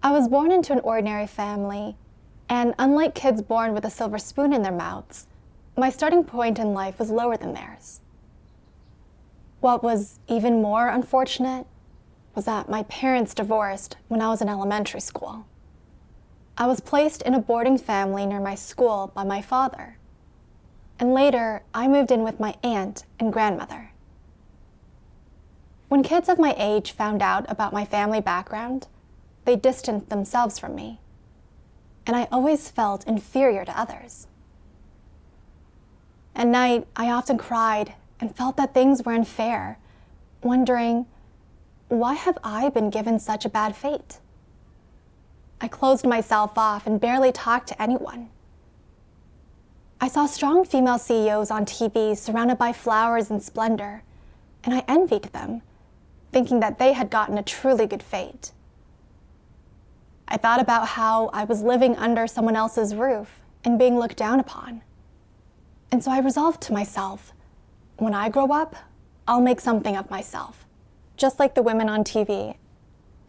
I was born into an ordinary family, and unlike kids born with a silver spoon in their mouths, my starting point in life was lower than theirs. What was even more unfortunate was that my parents divorced when I was in elementary school. I was placed in a boarding family near my school by my father, and later I moved in with my aunt and grandmother. When kids of my age found out about my family background, they distanced themselves from me, and I always felt inferior to others. At night, I often cried and felt that things were unfair, wondering, why have I been given such a bad fate? I closed myself off and barely talked to anyone. I saw strong female CEOs on TV surrounded by flowers and splendor, and I envied them, thinking that they had gotten a truly good fate. I thought about how I was living under someone else's roof and being looked down upon. And so I resolved to myself, when I grow up, I'll make something of myself, just like the women on TV,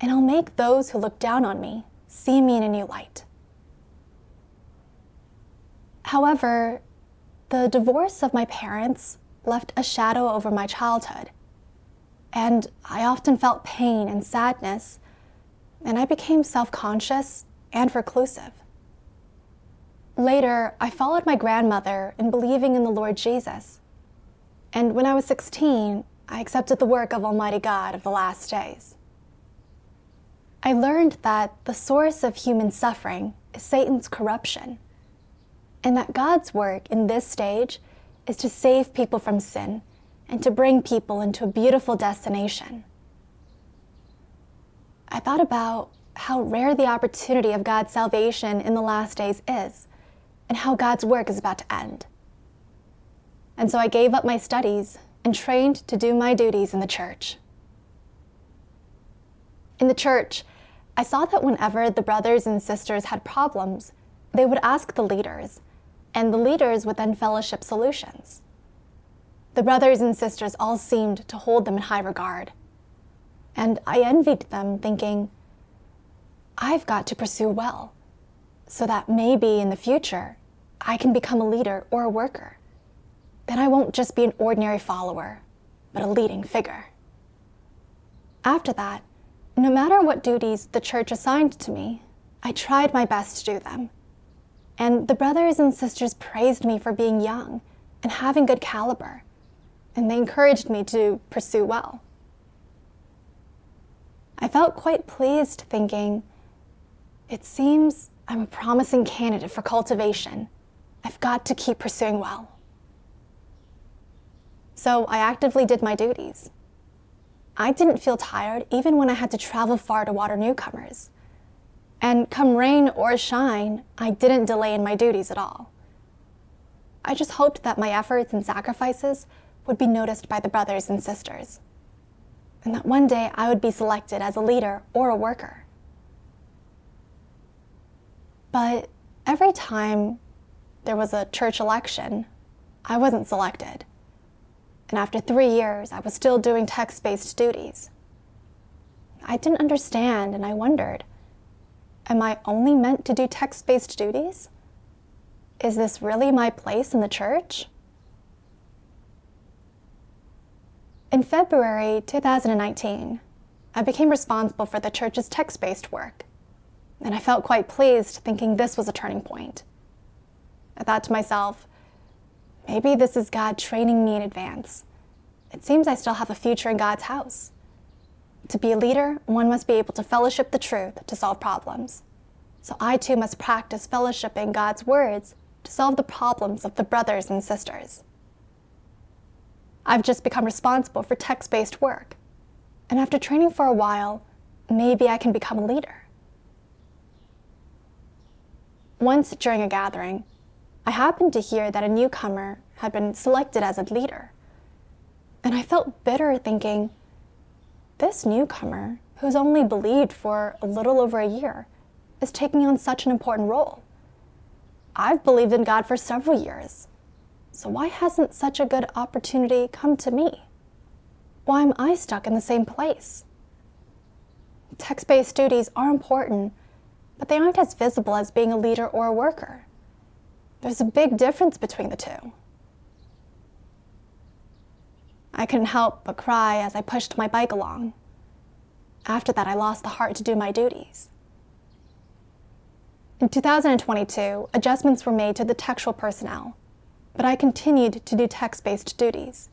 and I'll make those who look down on me see me in a new light. However, the divorce of my parents left a shadow over my childhood, and I often felt pain and sadness, and I became self-conscious and reclusive. Later, I followed my grandmother in believing in the Lord Jesus, and when I was 16, I accepted the work of Almighty God of the last days. I learned that the source of human suffering is Satan's corruption, and that God's work in this stage is to save people from sin and to bring people into a beautiful destination. I thought about how rare the opportunity of God's salvation in the last days is, and how God's work is about to end. And so I gave up my studies and trained to do my duties in the church. In the church, I saw that whenever the brothers and sisters had problems, they would ask the leaders, and the leaders would then fellowship solutions. The brothers and sisters all seemed to hold them in high regard, and I envied them, thinking, I've got to pursue well, so that maybe in the future, I can become a leader or a worker. Then I won't just be an ordinary follower, but a leading figure. After that, no matter what duties the church assigned to me, I tried my best to do them. And the brothers and sisters praised me for being young and having good caliber, and they encouraged me to pursue well. I felt quite pleased, thinking, it seems I'm a promising candidate for cultivation. I've got to keep pursuing well. So I actively did my duties. I didn't feel tired even when I had to travel far to water newcomers. And come rain or shine, I didn't delay in my duties at all. I just hoped that my efforts and sacrifices would be noticed by the brothers and sisters, and that one day I would be selected as a leader or a worker. But every time there was a church election, I wasn't selected. And after 3 years, I was still doing text-based duties. I didn't understand, and I wondered, am I only meant to do text-based duties? Is this really my place in the church? In February 2019, I became responsible for the church's text-based work, and I felt quite pleased, thinking this was a turning point. I thought to myself, maybe this is God training me in advance. It seems I still have a future in God's house. To be a leader, one must be able to fellowship the truth to solve problems. So I too must practice fellowshipping God's words to solve the problems of the brothers and sisters. I've just become responsible for text-based work, and after training for a while, maybe I can become a leader. Once during a gathering, I happened to hear that a newcomer had been selected as a leader, and I felt bitter, thinking, this newcomer, who's only believed for a little over a year, is taking on such an important role. I've believed in God for several years, so why hasn't such a good opportunity come to me? Why am I stuck in the same place? Text-based duties are important, but they aren't as visible as being a leader or a worker. There's a big difference between the two. I couldn't help but cry as I pushed my bike along. After that, I lost the heart to do my duties. In 2022, adjustments were made to the textual personnel, but I continued to do text-based duties.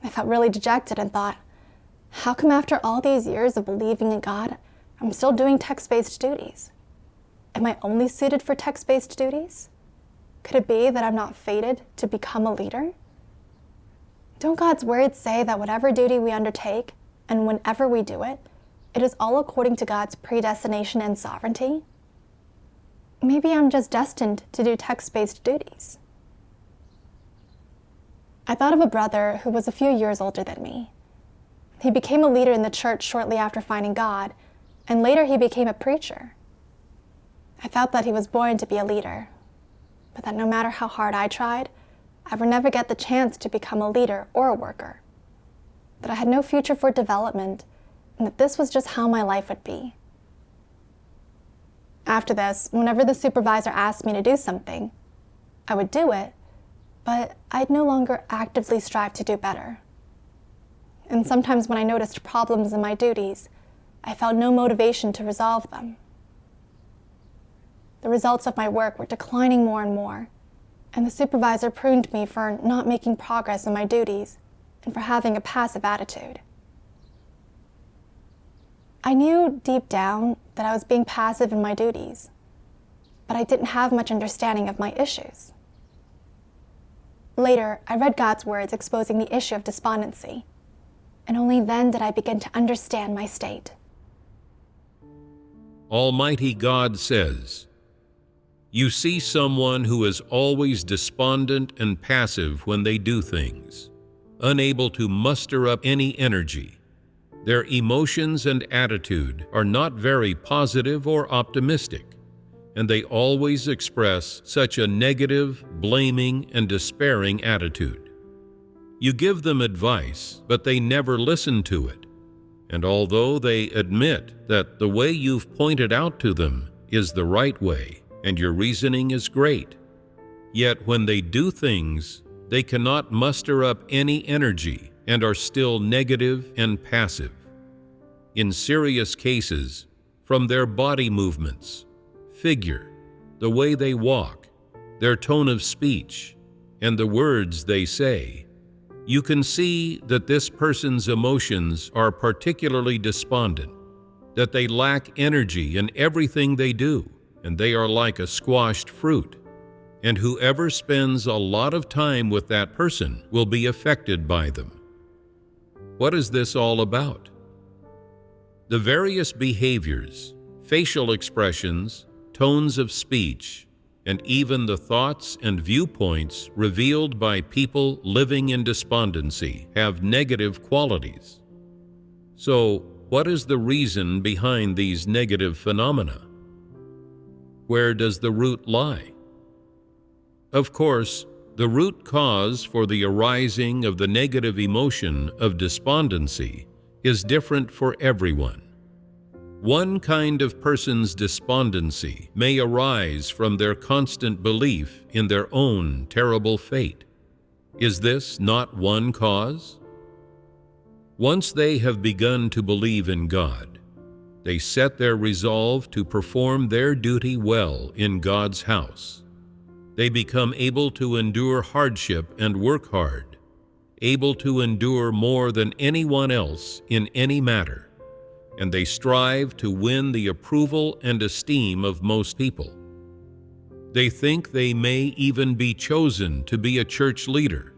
I felt really dejected and thought, how come after all these years of believing in God, I'm still doing text-based duties? Am I only suited for text-based duties? Could it be that I'm not fated to become a leader? Don't God's words say that whatever duty we undertake, and whenever we do it, it is all according to God's predestination and sovereignty? Maybe I'm just destined to do text-based duties. I thought of a brother who was a few years older than me. He became a leader in the church shortly after finding God, and later he became a preacher. I felt that he was born to be a leader, but that no matter how hard I tried, I would never get the chance to become a leader or a worker. That I had no future for development, and that this was just how my life would be. After this, whenever the supervisor asked me to do something, I would do it, but I'd no longer actively strive to do better. And sometimes when I noticed problems in my duties, I felt no motivation to resolve them. The results of my work were declining more and more, and the supervisor pruned me for not making progress in my duties and for having a passive attitude. I knew deep down that I was being passive in my duties, but I didn't have much understanding of my issues. Later, I read God's words exposing the issue of despondency, and only then did I begin to understand my state. Almighty God says, "You see someone who is always despondent and passive when they do things, unable to muster up any energy. Their emotions and attitude are not very positive or optimistic, and they always express such a negative, blaming, and despairing attitude. You give them advice, but they never listen to it. And although they admit that the way you've pointed out to them is the right way, and your reasoning is great, yet when they do things, they cannot muster up any energy and are still negative and passive. In serious cases, from their body movements, figure, the way they walk, their tone of speech, and the words they say, you can see that this person's emotions are particularly despondent, that they lack energy in everything they do, and they are like a squashed fruit. And whoever spends a lot of time with that person will be affected by them." What is this all about? The various behaviors, facial expressions, tones of speech, and even the thoughts and viewpoints revealed by people living in despondency have negative qualities. So, what is the reason behind these negative phenomena? Where does the root lie? Of course, the root cause for the arising of the negative emotion of despondency is different for everyone. One kind of person's despondency may arise from their constant belief in their own terrible fate. Is this not one cause? Once they have begun to believe in God, they set their resolve to perform their duty well in God's house. They become able to endure hardship and work hard, able to endure more than anyone else in any matter, and they strive to win the approval and esteem of most people. They think they may even be chosen to be a church leader,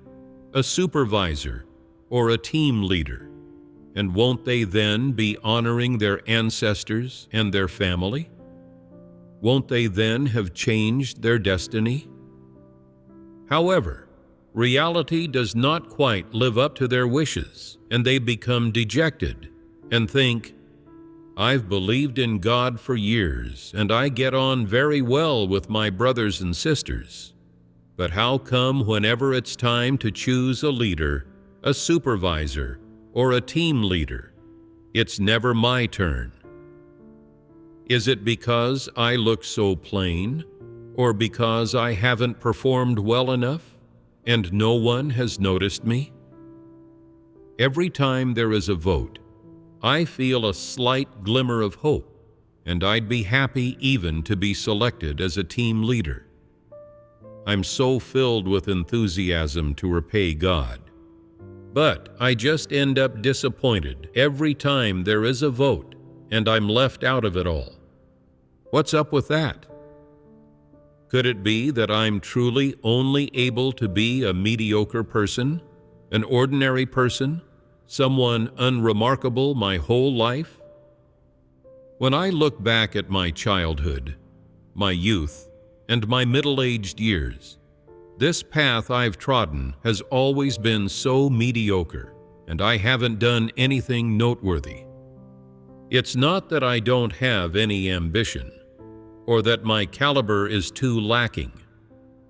a supervisor, or a team leader. And won't they then be honoring their ancestors and their family? Won't they then have changed their destiny? However, reality does not quite live up to their wishes, and they become dejected and think, "I've believed in God for years, and I get on very well with my brothers and sisters. But how come whenever it's time to choose a leader, a supervisor, or a team leader, it's never my turn?" Is it because I look so plain, or because I haven't performed well enough and no one has noticed me? Every time there is a vote, I feel a slight glimmer of hope, and I'd be happy even to be selected as a team leader. I'm so filled with enthusiasm to repay God. But I just end up disappointed every time there is a vote and I'm left out of it all. What's up with that? Could it be that I'm truly only able to be a mediocre person, an ordinary person, someone unremarkable my whole life? When I look back at my childhood, my youth, and my middle-aged years, this path I've trodden has always been so mediocre, and I haven't done anything noteworthy. It's not that I don't have any ambition, or that my caliber is too lacking,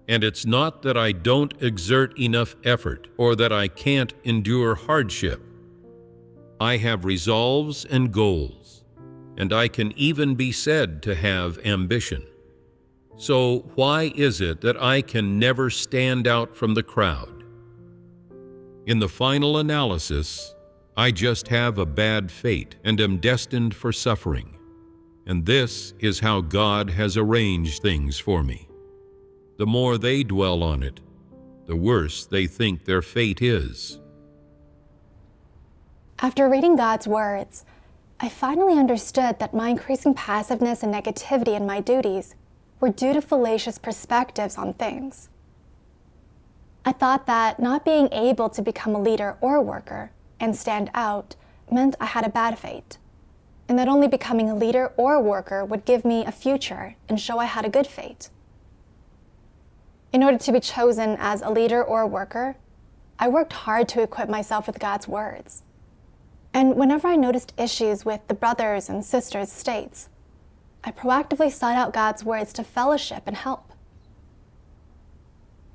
and it's not that I don't exert enough effort or that I can't endure hardship. I have resolves and goals, and I can even be said to have ambition. So why is it that I can never stand out from the crowd? In the final analysis, I just have a bad fate and am destined for suffering. And this is how God has arranged things for me. The more they dwell on it, the worse they think their fate is. After reading God's words, I finally understood that my increasing passiveness and negativity in my duties were due to fallacious perspectives on things. I thought that not being able to become a leader or a worker and stand out meant I had a bad fate, and that only becoming a leader or a worker would give me a future and show I had a good fate. In order to be chosen as a leader or a worker, I worked hard to equip myself with God's words. And whenever I noticed issues with the brothers and sisters' states, I proactively sought out God's words to fellowship and help.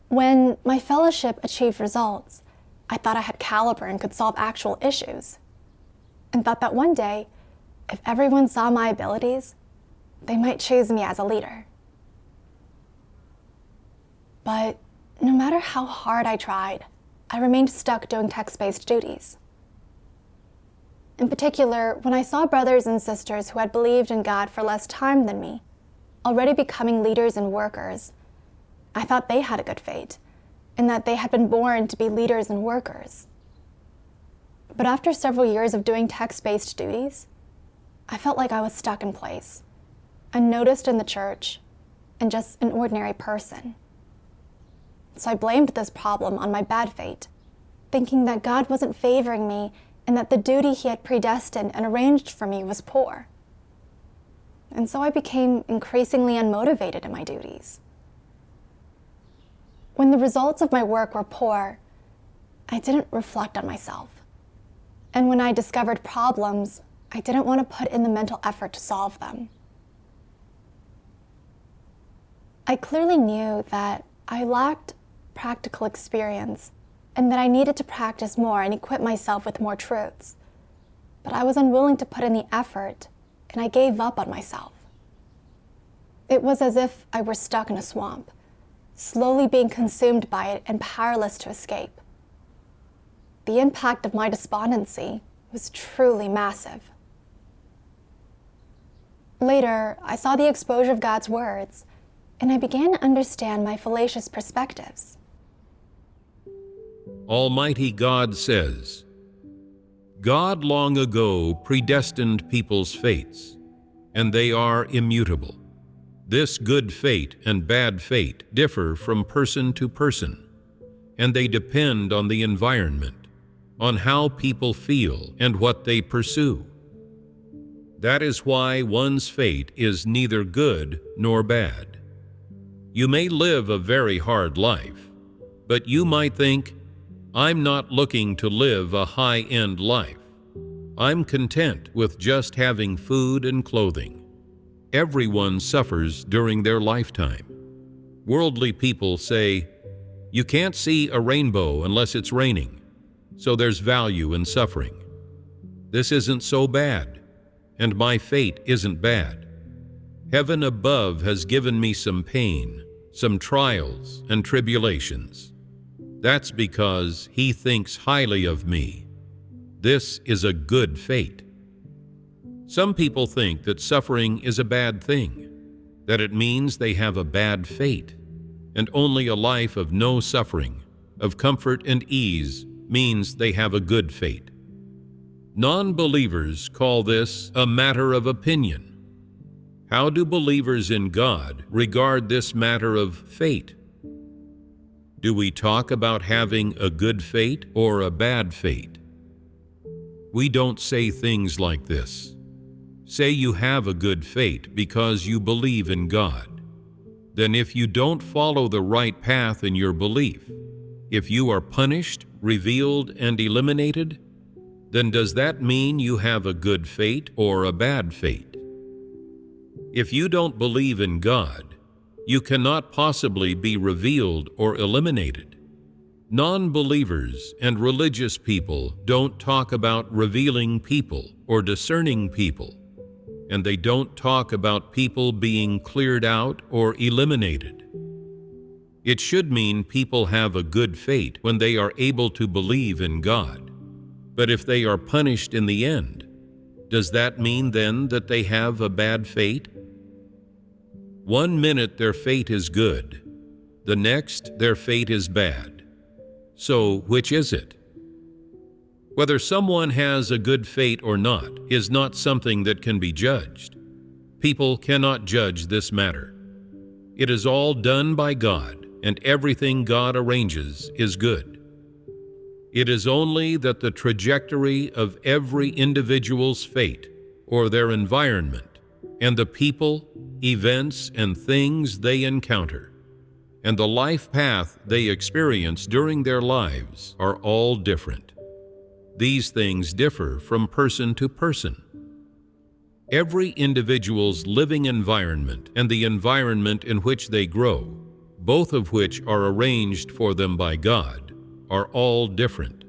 When my fellowship achieved results, I thought I had caliber and could solve actual issues, and thought that one day, if everyone saw my abilities, they might choose me as a leader. But no matter how hard I tried, I remained stuck doing text-based duties. In particular, when I saw brothers and sisters who had believed in God for less time than me, already becoming leaders and workers, I thought they had a good fate, and that they had been born to be leaders and workers. But after several years of doing text-based duties, I felt like I was stuck in place, unnoticed in the church, and just an ordinary person. So I blamed this problem on my bad fate, thinking that God wasn't favoring me and that the duty he had predestined and arranged for me was poor. And so I became increasingly unmotivated in my duties. When the results of my work were poor, I didn't reflect on myself. And when I discovered problems, I didn't want to put in the mental effort to solve them. I clearly knew that I lacked practical experience and that I needed to practice more and equip myself with more truths. But I was unwilling to put in the effort, and I gave up on myself. It was as if I were stuck in a swamp, slowly being consumed by it and powerless to escape. The impact of my despondency was truly massive. Later, I saw the exposure of God's words, and I began to understand my fallacious perspectives. Almighty God says, God long ago predestined people's fates, and they are immutable. This good fate and bad fate differ from person to person, and they depend on the environment, on how people feel and what they pursue. That is why one's fate is neither good nor bad. You may live a very hard life, but you might think, I'm not looking to live a high-end life. I'm content with just having food and clothing. Everyone suffers during their lifetime. Worldly people say, you can't see a rainbow unless it's raining, so there's value in suffering. This isn't so bad, and my fate isn't bad. Heaven above has given me some pain, some trials and tribulations. That's because He thinks highly of me. This is a good fate. Some people think that suffering is a bad thing, that it means they have a bad fate, and only a life of no suffering, of comfort and ease, means they have a good fate. Non-believers call this a matter of opinion. How do believers in God regard this matter of fate? Do we talk about having a good fate or a bad fate? We don't say things like this. Say you have a good fate because you believe in God. Then if you don't follow the right path in your belief, if you are punished, revealed, and eliminated, then does that mean you have a good fate or a bad fate? If you don't believe in God, you cannot possibly be revealed or eliminated. Non-believers and religious people don't talk about revealing people or discerning people, and they don't talk about people being cleared out or eliminated. It should mean people have a good fate when they are able to believe in God. But if they are punished in the end, does that mean then that they have a bad fate? 1 minute their fate is good, the next their fate is bad. So which is it? Whether someone has a good fate or not is not something that can be judged. People cannot judge this matter. It is all done by God, and everything God arranges is good. It is only that the trajectory of every individual's fate, or their environment, and the people, events, and things they encounter, and the life path they experience during their lives are all different. These things differ from person to person. Every individual's living environment and the environment in which they grow, both of which are arranged for them by God, are all different.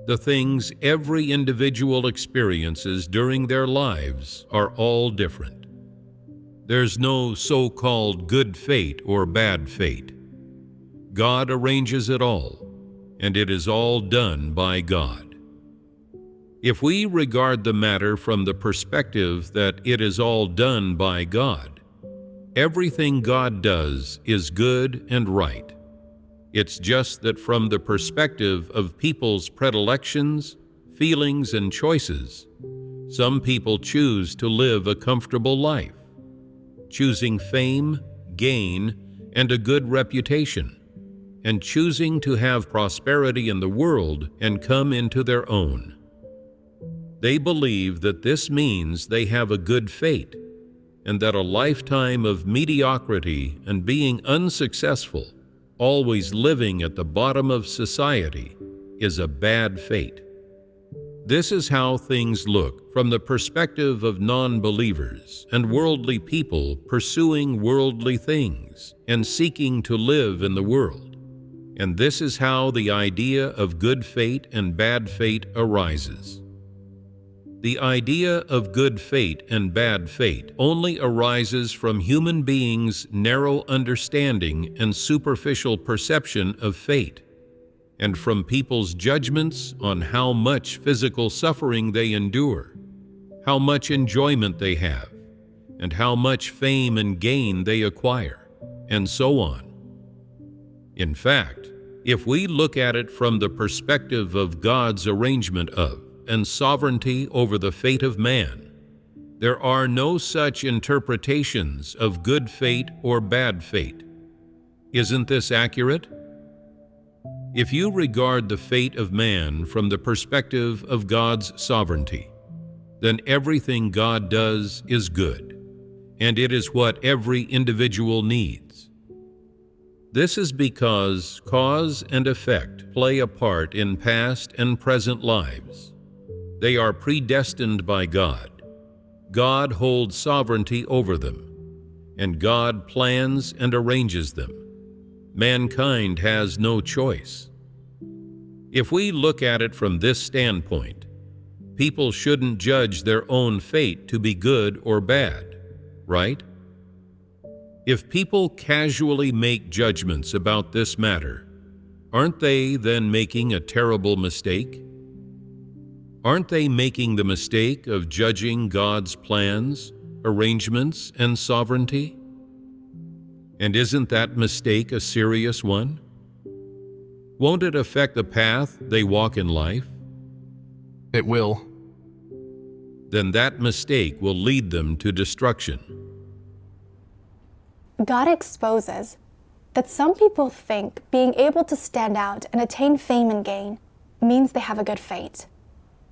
The things every individual experiences during their lives are all different. There's no so-called good fate or bad fate. God arranges it all, and it is all done by God. If we regard the matter from the perspective that it is all done by God, everything God does is good and right. It's just that from the perspective of people's predilections, feelings, and choices, some people choose to live a comfortable life, choosing fame, gain, and a good reputation, and choosing to have prosperity in the world and come into their own. They believe that this means they have a good fate, and that a lifetime of mediocrity and being unsuccessful, always living at the bottom of society, is a bad fate. This is how things look from the perspective of non-believers and worldly people pursuing worldly things and seeking to live in the world. And this is how the idea of good fate and bad fate arises. The idea of good fate and bad fate only arises from human beings' narrow understanding and superficial perception of fate, and from people's judgments on how much physical suffering they endure, how much enjoyment they have, and how much fame and gain they acquire, and so on. In fact, if we look at it from the perspective of God's arrangement of and sovereignty over the fate of man, there are no such interpretations of good fate or bad fate. Isn't this accurate? If you regard the fate of man from the perspective of God's sovereignty, then everything God does is good, and it is what every individual needs. This is because cause and effect play a part in past and present lives. They are predestined by God. God holds sovereignty over them, and God plans and arranges them. Mankind has no choice. If we look at it from this standpoint, people shouldn't judge their own fate to be good or bad. right? If people casually make judgments about this matter, aren't they then making a terrible mistake? Aren't they making the mistake of judging God's plans, arrangements, and sovereignty? And isn't that mistake a serious one? Won't it affect the path they walk in life? It will. Then that mistake will lead them to destruction. God exposes that some people think being able to stand out and attain fame and gain means they have a good fate,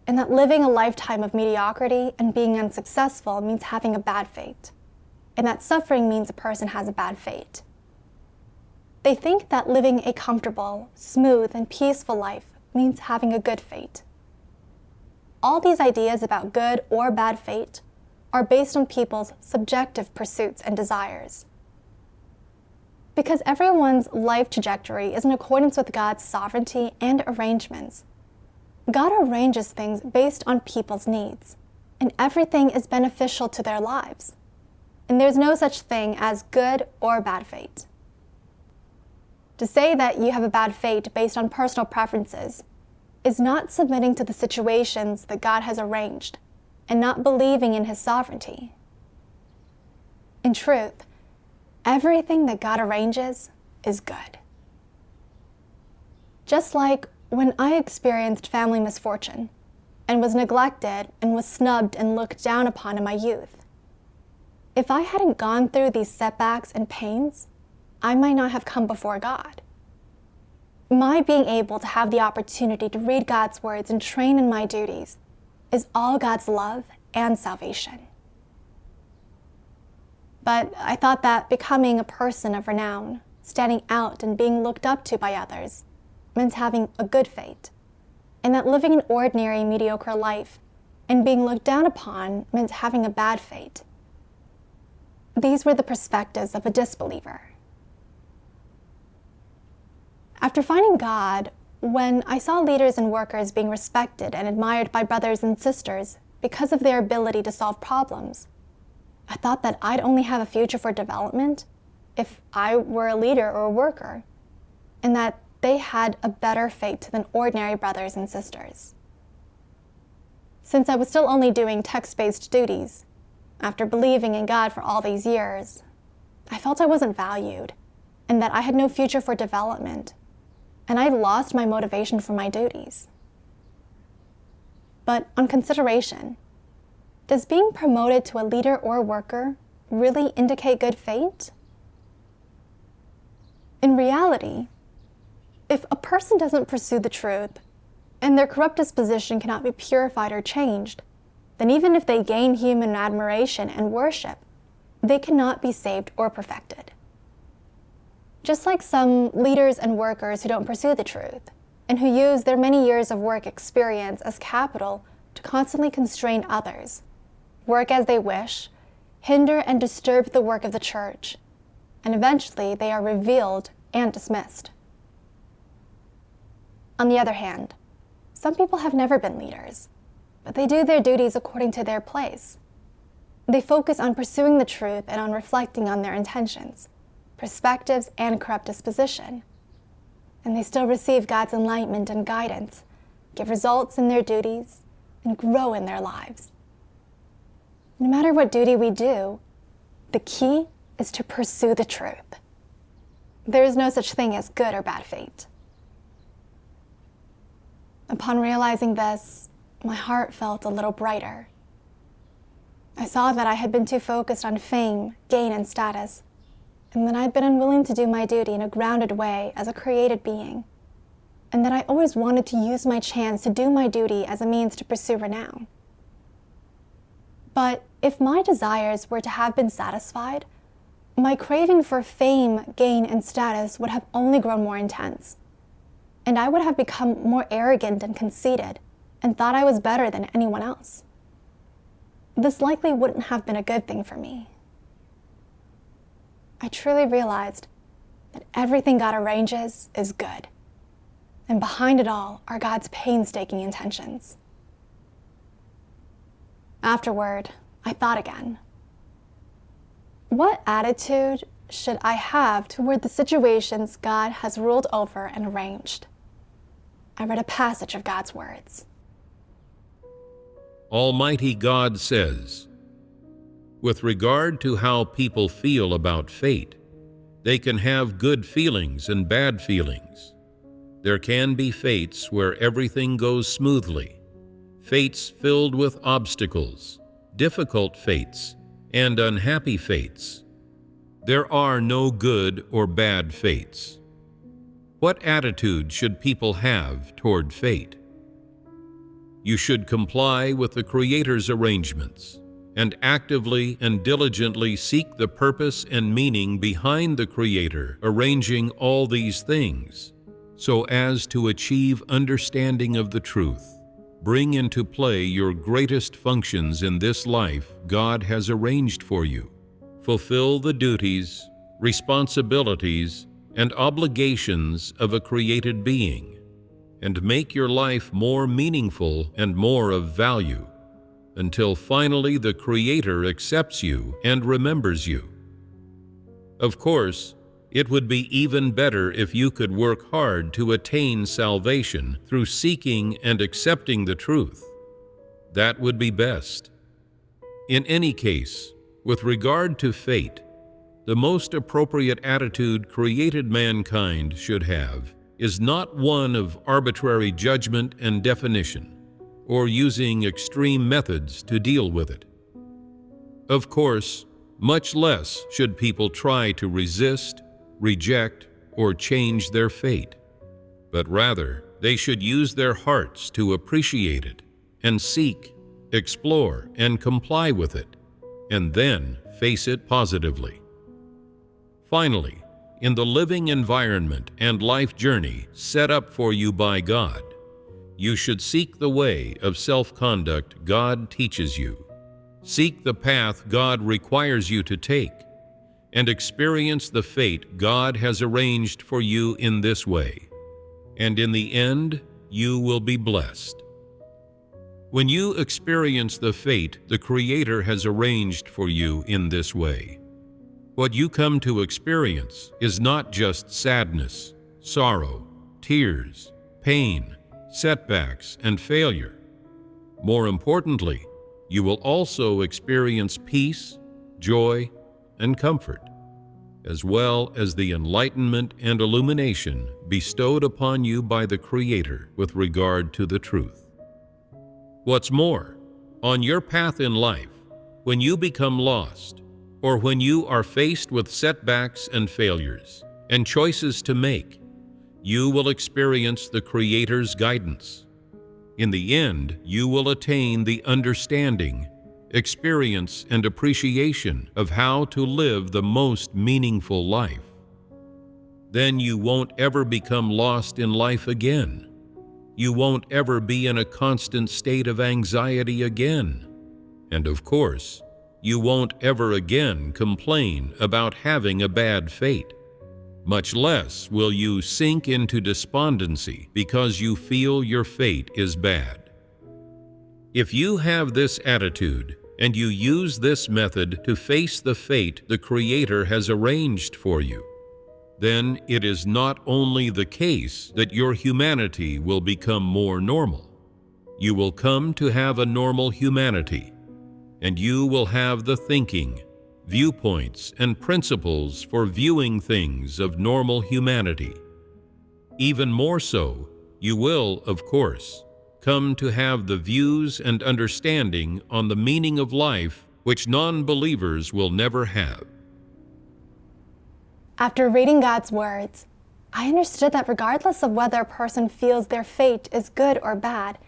and that living a lifetime of mediocrity and being unsuccessful means having a bad fate, and that suffering means a person has a bad fate. They think that living a comfortable, smooth, and peaceful life means having a good fate. All these ideas about good or bad fate are based on people's subjective pursuits and desires. Because everyone's life trajectory is in accordance with God's sovereignty and arrangements, God arranges things based on people's needs, and everything is beneficial to their lives. And there's no such thing as good or bad fate. To say that you have a bad fate based on personal preferences is not submitting to the situations that God has arranged and not believing in His sovereignty. In truth, everything that God arranges is good. Just like when I experienced family misfortune and was neglected and was snubbed and looked down upon in my youth. If I hadn't gone through these setbacks and pains, I might not have come before God. My being able to have the opportunity to read God's words and train in my duties is all God's love and salvation. But I thought that becoming a person of renown, standing out and being looked up to by others, meant having a good fate, and that living an ordinary, mediocre life and being looked down upon meant having a bad fate. These were the perspectives of a disbeliever. After finding God, when I saw leaders and workers being respected and admired by brothers and sisters because of their ability to solve problems, I thought that I'd only have a future for development if I were a leader or a worker, and that they had a better fate than ordinary brothers and sisters. Since I was still only doing text-based duties, after believing in God for all these years, I felt I wasn't valued and that I had no future for development, and I lost my motivation for my duties. But on consideration, does being promoted to a leader or worker really indicate good fate? In reality, if a person doesn't pursue the truth, and their corrupt disposition cannot be purified or changed, then even if they gain human admiration and worship, they cannot be saved or perfected. Just like some leaders and workers who don't pursue the truth, and who use their many years of work experience as capital to constantly constrain others, work as they wish, hinder and disturb the work of the church, and eventually they are revealed and dismissed. On the other hand, some people have never been leaders, but they do their duties according to their place. They focus on pursuing the truth and on reflecting on their intentions, perspectives, and corrupt disposition. And they still receive God's enlightenment and guidance, give results in their duties, and grow in their lives. No matter what duty we do, the key is to pursue the truth. There is no such thing as good or bad fate. Upon realizing this, my heart felt a little brighter. I saw that I had been too focused on fame, gain, and status, and that I had been unwilling to do my duty in a grounded way as a created being, and that I always wanted to use my chance to do my duty as a means to pursue renown. But if my desires were to have been satisfied, my craving for fame, gain, and status would have only grown more intense, and I would have become more arrogant and conceited and thought I was better than anyone else. This likely wouldn't have been a good thing for me. I truly realized that everything God arranges is good, and behind it all are God's painstaking intentions. Afterward, I thought again. What attitude should I have toward the situations God has ruled over and arranged? I read a passage of God's words. Almighty God says, with regard to how people feel about fate, they can have good feelings and bad feelings. There can be fates where everything goes smoothly, fates filled with obstacles, difficult fates, and unhappy fates. There are no good or bad fates. What attitude should people have toward fate? You should comply with the Creator's arrangements and actively and diligently seek the purpose and meaning behind the Creator arranging all these things, so as to achieve understanding of the truth. Bring into play your greatest functions in this life God has arranged for you. Fulfill the duties, responsibilities, and obligations of a created being, and make your life more meaningful and more of value, until finally the Creator accepts you and remembers you. Of course, it would be even better if you could work hard to attain salvation through seeking and accepting the truth. That would be best. In any case, with regard to fate, the most appropriate attitude created mankind should have is not one of arbitrary judgment and definition, or using extreme methods to deal with it. Of course, much less should people try to resist, reject, or change their fate, but rather they should use their hearts to appreciate it and seek, explore, and comply with it, and then face it positively. Finally, in the living environment and life journey set up for you by God, you should seek the way of self-conduct God teaches you. Seek the path God requires you to take, and experience the fate God has arranged for you in this way. And in the end, you will be blessed. When you experience the fate the Creator has arranged for you in this way, what you come to experience is not just sadness, sorrow, tears, pain, setbacks, and failure. More importantly, you will also experience peace, joy, and comfort, as well as the enlightenment and illumination bestowed upon you by the Creator with regard to the truth. What's more, on your path in life, when you become lost, or when you are faced with setbacks and failures and choices to make, you will experience the Creator's guidance. In the end, you will attain the understanding, experience, and appreciation of how to live the most meaningful life. Then you won't ever become lost in life again. You won't ever be in a constant state of anxiety again. And of course, you won't ever again complain about having a bad fate. Much less will you sink into despondency because you feel your fate is bad. If you have this attitude and you use this method to face the fate the Creator has arranged for you, then it is not only the case that your humanity will become more normal. You will come to have a normal humanity, and you will have the thinking, viewpoints, and principles for viewing things of normal humanity. Even more so, you will, of course, come to have the views and understanding on the meaning of life which non-believers will never have. After reading God's words, I understood that regardless of whether a person feels their fate is good or bad,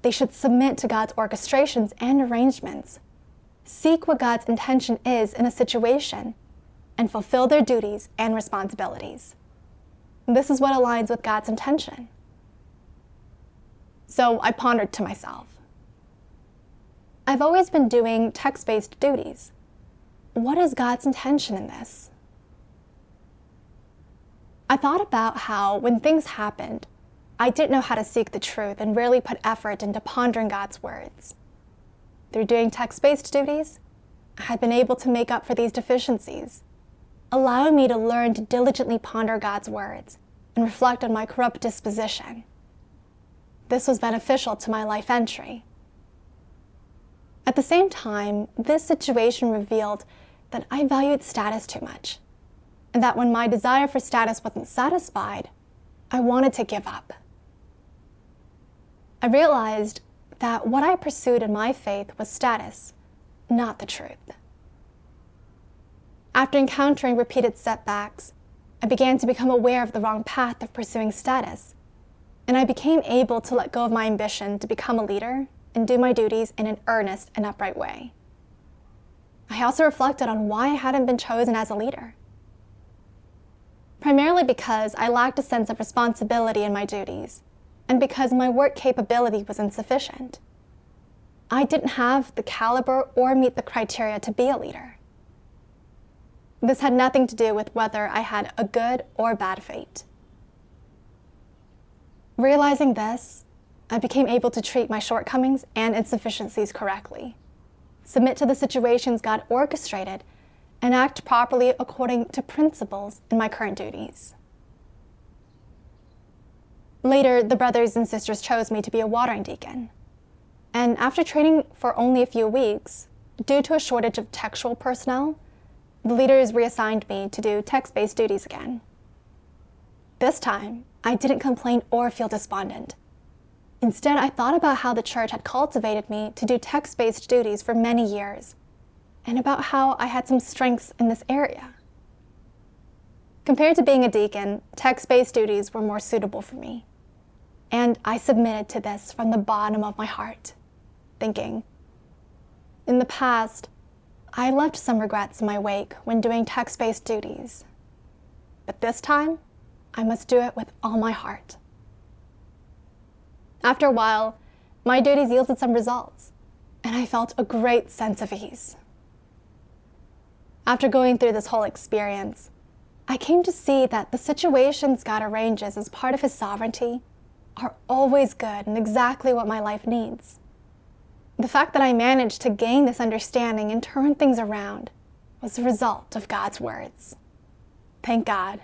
they should submit to God's orchestrations and arrangements. Seek what God's intention is in a situation, and fulfill their duties and responsibilities. This is what aligns with God's intention. So I pondered to myself, I've always been doing text-based duties. What is God's intention in this? I thought about how, when things happened, I didn't know how to seek the truth and rarely put effort into pondering God's words. Through doing text-based duties, I had been able to make up for these deficiencies, allowing me to learn to diligently ponder God's words and reflect on my corrupt disposition. This was beneficial to my life entry. At the same time, this situation revealed that I valued status too much, and that when my desire for status wasn't satisfied, I wanted to give up. I realized that what I pursued in my faith was status, not the truth. After encountering repeated setbacks, I began to become aware of the wrong path of pursuing status, and I became able to let go of my ambition to become a leader and do my duties in an earnest and upright way. I also reflected on why I hadn't been chosen as a leader. Primarily because I lacked a sense of responsibility in my duties, and because my work capability was insufficient. I didn't have the caliber or meet the criteria to be a leader. This had nothing to do with whether I had a good or bad fate. Realizing this, I became able to treat my shortcomings and insufficiencies correctly, submit to the situations God orchestrated, and act properly according to principles in my current duties. Later, the brothers and sisters chose me to be a watering deacon. And after training for only a few weeks, due to a shortage of textual personnel, the leaders reassigned me to do text-based duties again. This time, I didn't complain or feel despondent. Instead, I thought about how the church had cultivated me to do text-based duties for many years, and about how I had some strengths in this area. Compared to being a deacon, text-based duties were more suitable for me. And I submitted to this from the bottom of my heart, thinking, in the past, I left some regrets in my wake when doing text-based duties. But this time, I must do it with all my heart. After a while, my duties yielded some results, and I felt a great sense of ease. After going through this whole experience, I came to see that the situations God arranges as part of His sovereignty are always good and exactly what my life needs. The fact that I managed to gain this understanding and turn things around was the result of God's words. Thank God.